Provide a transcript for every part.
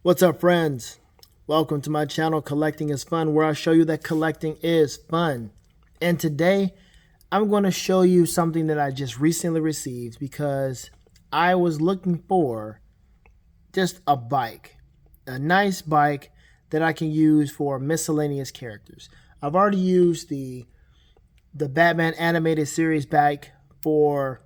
What's up, friends? Welcome to my channel, Collecting is Fun, where I show you that collecting is fun. And today, I'm going to show you something that I just recently received because I was looking for just a bike, a nice bike that I can use for miscellaneous characters. I've already used the Batman animated series bike for,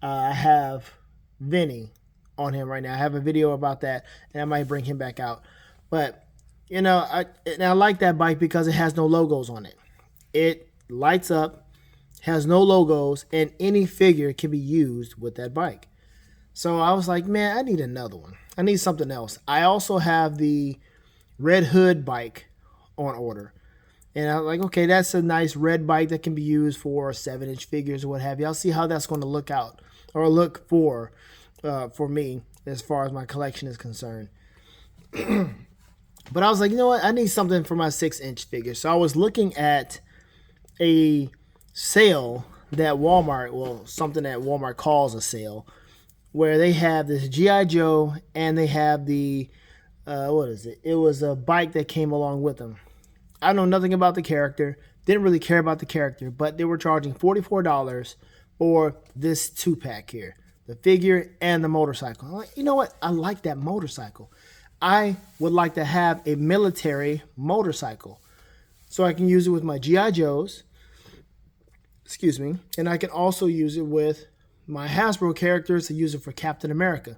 I have Vinny on him right now. I have a video about that, and I might bring him back out. But you know, I like that bike because it has no logos on it. It lights up, has no logos, and any figure can be used with that bike. So I was like, man, I need another one. I need something else. I also have the Red Hood bike on order. And I was like, okay, that's a nice red bike that can be used for 7-inch figures or what have you. I'll see how that's going to look out or look for me as far as my collection is concerned. But I was like, you know what? I need something for my 6-inch figure. So I was looking at a sale that Walmart, well, something that Walmart calls a sale, where they have this G.I. Joe and they have the, what is it? It was a bike that came along with them. I know nothing about the character, didn't really care about the character, but they were charging $44 for this 2-pack here, the figure and the motorcycle. I'm like, you know what? I like that motorcycle. I would like to have a military motorcycle so I can use it with my G.I. Joes, excuse me, and I can also use it with my Hasbro characters to use it for Captain America.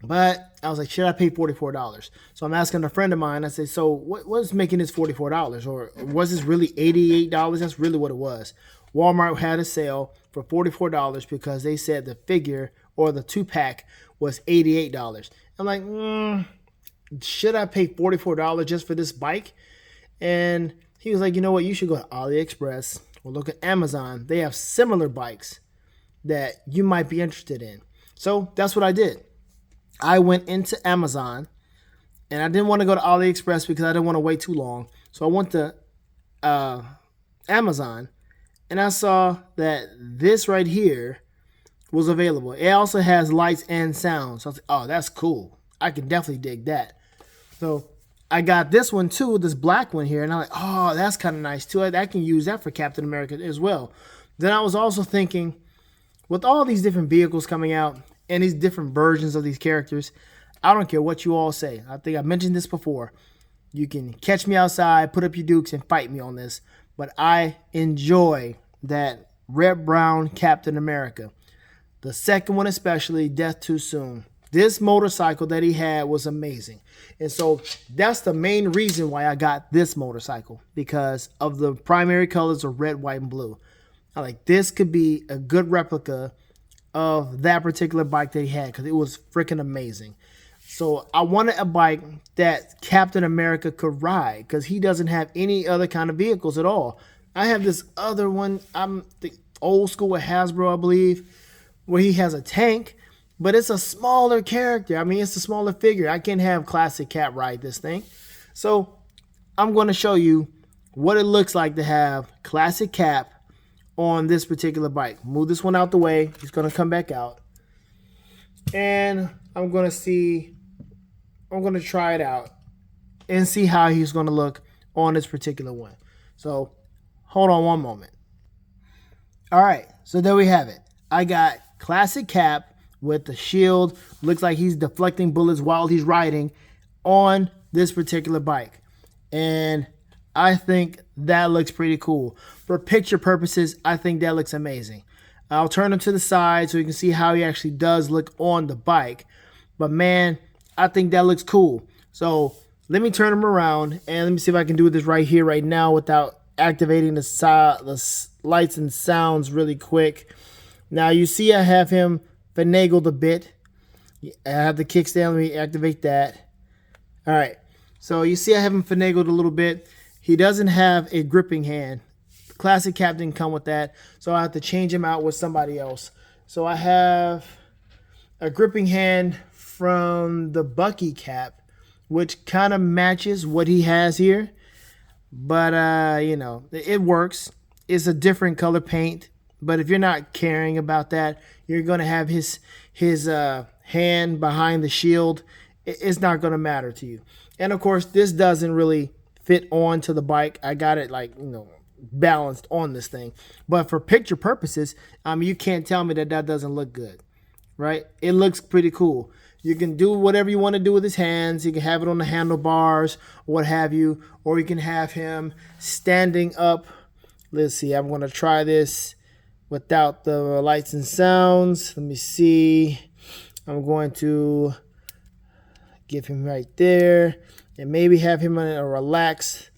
But I was like, should I pay $44? So I'm asking a friend of mine. I said, so what's making this $44? Or was this really $88? That's really what it was. Walmart had a sale for $44 because they said the figure or the 2-pack was $88. I'm like, should I pay $44 just for this bike? And he was like, you know what? You should go to AliExpress or look at Amazon. They have similar bikes that you might be interested in. So that's what I did. I went into Amazon, and I didn't want to go to AliExpress because I didn't want to wait too long. So I went to Amazon, and I saw that this right here was available. It also has lights and sound. So I was like, oh, that's cool. I can definitely dig that. So I got this one too, this black one here, and I'm like, oh, that's kind of nice too. I can use that for Captain America as well. Then I was also thinking, with all these different vehicles coming out, and these different versions of these characters, I don't care what you all say. I think I mentioned this before. You can catch me outside, put up your dukes, and fight me on this. But I enjoy that red brown Captain America. The second one especially, Death Too Soon. This motorcycle that he had was amazing. And so that's the main reason why I got this motorcycle. Because of the primary colors of red, white, and blue. I like this could be a good replica of that particular bike that he had because it was freaking amazing. So I wanted a bike that Captain America could ride because he doesn't have any other kind of vehicles at all. I have this other one, I'm the old school with Hasbro, I believe, where he has a tank, but it's a smaller character. I mean, it's a smaller figure. I can't have Classic Cap ride this thing. So I'm going to show you what it looks like to have Classic Cap on this particular bike. Move this one out the way. He's going to come back out. And I'm going to try it out and see how he's going to look on this particular one. So hold on one moment. All right. So there we have it. I got Classic Cap with the shield. Looks like he's deflecting bullets while he's riding on this particular bike. And I think that looks pretty cool. For picture purposes, I think that looks amazing. I'll turn him to the side so you can see how he actually does look on the bike. But man, I think that looks cool. So let me turn him around and let me see if I can do this right here, right now, without activating the lights and sounds really quick. Now you see I have him finagled a bit. I have the kickstand. Let me activate that. All right. So you see I have him finagled a little bit. He doesn't have a gripping hand. Classic Cap didn't come with that, so I have to change him out with somebody else. So I have a gripping hand from the Bucky Cap, which kind of matches what he has here. But, you know, it works. It's a different color paint. But if you're not caring about that, you're going to have his hand behind the shield it's not going to matter to you. And of course, this doesn't really fit onto the bike. I got it like, balanced on this thing. But for picture purposes, you can't tell me that doesn't look good, right? It looks pretty cool. You can do whatever you want to do with his hands. You can have it on the handlebars, what have you, or you can have him standing up. Let's see, I'm going to try this without the lights and sounds. Let me see. I'm going to give him right there and maybe have him in a relaxed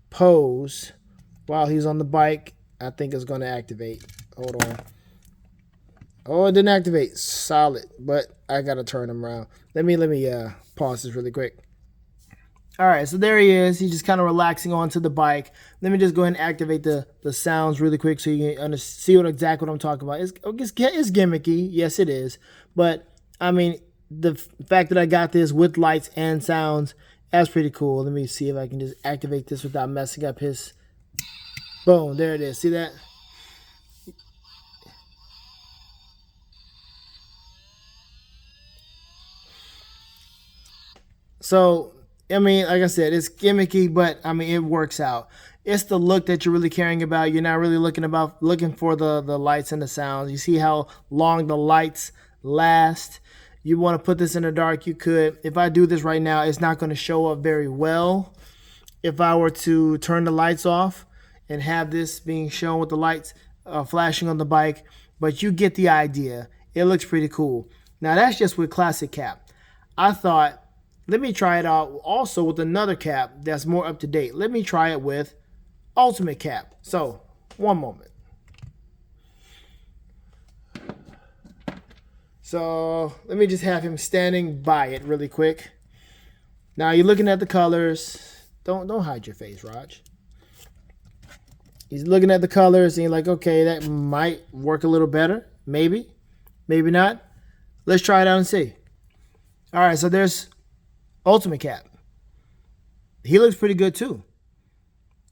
pose while he's on the bike. I think it's going to activate. Hold on. Oh, it didn't activate. Solid, but I got to turn him around. Let me pause this really quick. All right, so there he is. He's just kind of relaxing onto the bike. Let me just go ahead and activate the sounds really quick so you can see exactly what I'm talking about. It's gimmicky. Yes, it is. But, I mean, the fact that I got this with lights and sounds, that's pretty cool. Let me see if I can just activate this without messing up his... Boom, there it is. See that? So, I mean, like I said, it's gimmicky, but I mean, it works out. It's the look that you're really caring about. You're not really looking for the lights and the sounds. You see how long the lights last. You want to put this in the dark, you could. If I do this right now, it's not going to show up very well. If I were to turn the lights off and have this being shown with the lights flashing on the bike, but you get the idea. It looks pretty cool. Now, that's just with Classic Cap. I thought, let me try it out also with another cap that's more up to date. Let me try it with Ultimate Cap. So, one moment. So, let me just have him standing by it really quick. Now, you're looking at the colors. Don't hide your face, Raj. He's looking at the colors and you're like, okay, that might work a little better. Maybe. Maybe not. Let's try it out and see. All right, so there's Ultimate Cap. He looks pretty good too.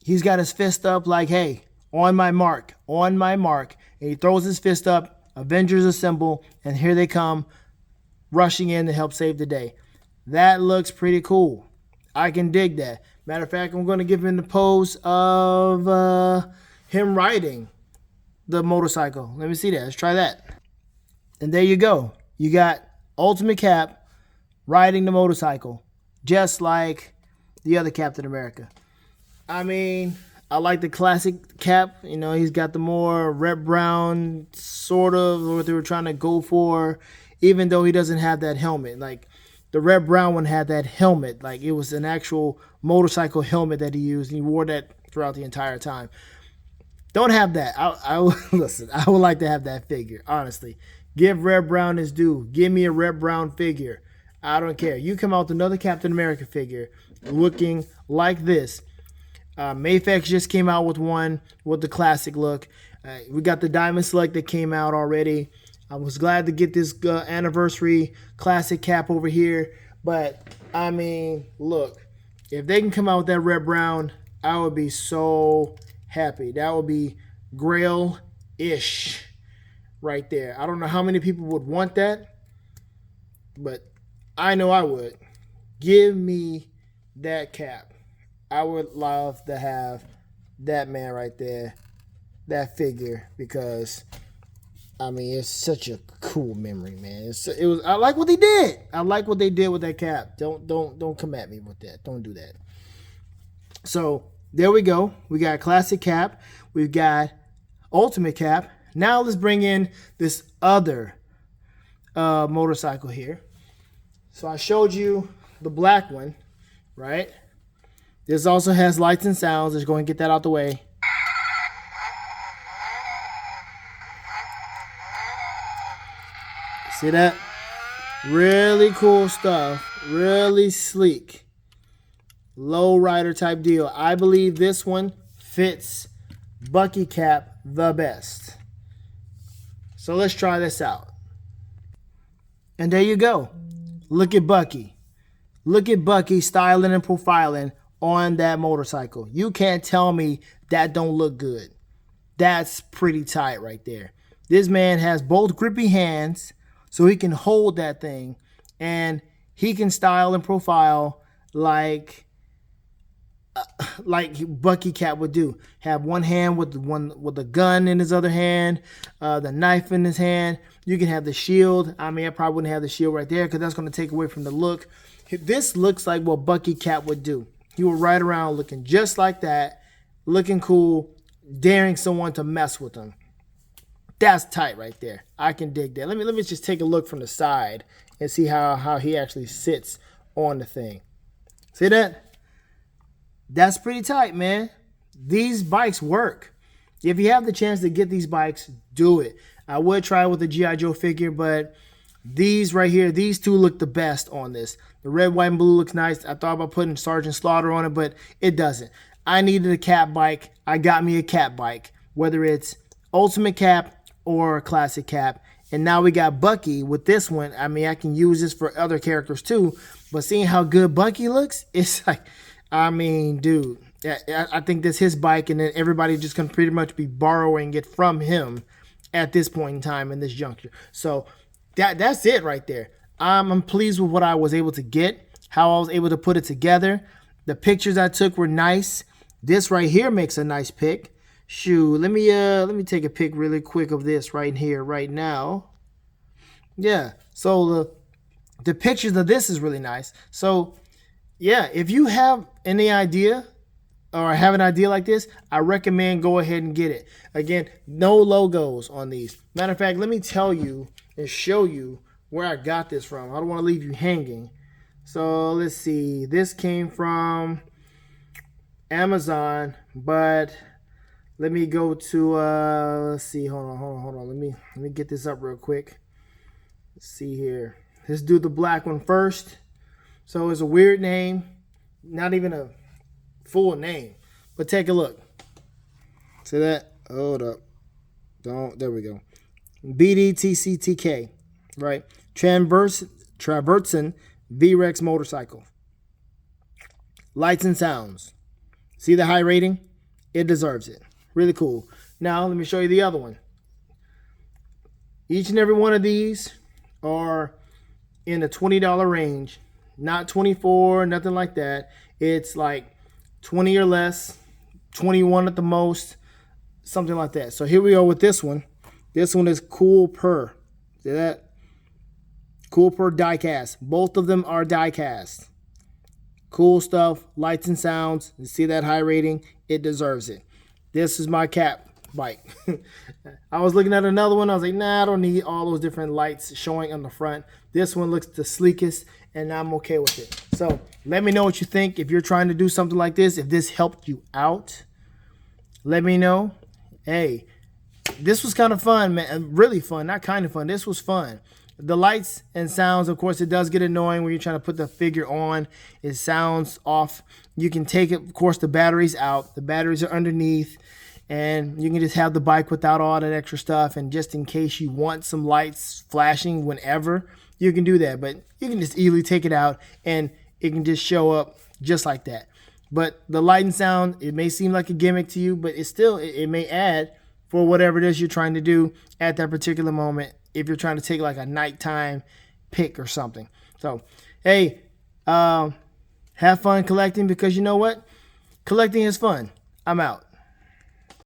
He's got his fist up like, hey, on my mark. And he throws his fist up, Avengers assemble, and here they come rushing in to help save the day. That looks pretty cool. I can dig that. Matter of fact, I'm going to give him the pose of him riding the motorcycle. Let me see that. Let's try that. And there you go. You got Ultimate Cap riding the motorcycle, just like the other Captain America. I mean, I like the Classic Cap. You know, he's got the more red brown sort of what they were trying to go for, even though he doesn't have that helmet. Like the red brown one had that helmet, like it was an actual motorcycle helmet that he used, and he wore that throughout the entire time. Don't have that. Listen, I would like to have that figure, honestly. Give Red Brown his due. Give me a Red Brown figure. I don't care. You come out with another Captain America figure looking like this. Mayfex just came out with one with the classic look. We got the Diamond Select that came out already. I was glad to get this anniversary classic cap over here. But, I mean, look. If they can come out with that Red Brown, I would be so happy. That would be Grail-ish right there. I don't know how many people would want that, but I know I would. Give me that cap. I would love to have that man right there, that figure, because I mean it's such a cool memory, man. It was. I like what they did. I like what they did with that cap. Don't come at me with that. Don't do that. So there we go. We got Classic Cap. We've got Ultimate Cap. Now let's bring in this other motorcycle here. So I showed you the black one, right? This also has lights and sounds. Let's go and get that out the way. See that? Really cool stuff. Really sleek. Low rider type deal. I believe this one fits Bucky Cap the best. So let's try this out. And there you go. Look at Bucky. Look at Bucky styling and profiling on that motorcycle. You can't tell me that don't look good. That's pretty tight right there. This man has both grippy hands so he can hold that thing, and he can style and profile like Bucky Cap would do. Have one hand with the gun in his other hand, the knife in his hand. You can have the shield. I mean, I probably wouldn't have the shield right there because that's going to take away from the look. This looks like what Bucky Cap would do. He would ride around looking just like that, looking cool, daring someone to mess with him. That's tight right there. I can dig that. Let me just take a look from the side and see how he actually sits on the thing. See that? That's pretty tight, man. These bikes work. If you have the chance to get these bikes, do it. I would try it with the G.I. Joe figure, but these right here, these two look the best on this. The red, white, and blue looks nice. I thought about putting Sergeant Slaughter on it, but it doesn't. I needed a Cap bike. I got me a Cap bike, whether it's Ultimate Cap or Classic Cap. And now we got Bucky with this one. I mean, I can use this for other characters too, but seeing how good Bucky looks, it's like, I mean, dude, I think that's his bike, and then everybody just can pretty much be borrowing it from him at this point in time in this juncture. So that's it right there. I'm pleased with what I was able to get, how I was able to put it together. The pictures I took were nice. This right here makes a nice pic. Shoot, let me take a pic really quick of this right here, right now. Yeah, so the pictures of this is really nice. So yeah, if you have any idea or have an idea like this, I recommend go ahead and get it. Again, no logos on these. Matter of fact, let me tell you and show you where I got this from. I don't want to leave you hanging. So let's see. This came from Amazon, but let me go to let's see. Hold on. Let me get this up real quick. Let's see here. Let's do the black one first. So it's a weird name, not even a full name, but take a look. See that? Hold up. There we go. BDTCTK, right? Traversen V-Rex motorcycle. Lights and sounds. See the high rating? It deserves it. Really cool. Now, let me show you the other one. Each and every one of these are in the $20 range. Not 24, nothing like that. It's like 20 or less, 21 at the most, something like that. So here we go with this one. This one is COOLPUR. See that? COOLPUR diecast. Both of them are diecast. Cool stuff, lights and sounds. You see that high rating? It deserves it. This is my Cap bike. I was looking at another one. I was like, nah, I don't need all those different lights showing on the front. This one looks the sleekest, and I'm okay with it. So let me know what you think. If you're trying to do something like this, if this helped you out, let me know. Hey, this was kind of fun, man. Really fun. Not kind of fun. This was fun. The lights and sounds, of course, it does get annoying when you're trying to put the figure on. It sounds off. You can take it, of course, the batteries out. The batteries are underneath. And you can just have the bike without all that extra stuff. And just in case you want some lights flashing whenever, you can do that. But you can just easily take it out and it can just show up just like that. But the light and sound, it may seem like a gimmick to you, but it's still, it may add for whatever it is you're trying to do at that particular moment. If you're trying to take like a nighttime pic or something. So, hey, have fun collecting, because you know what? Collecting is fun. I'm out.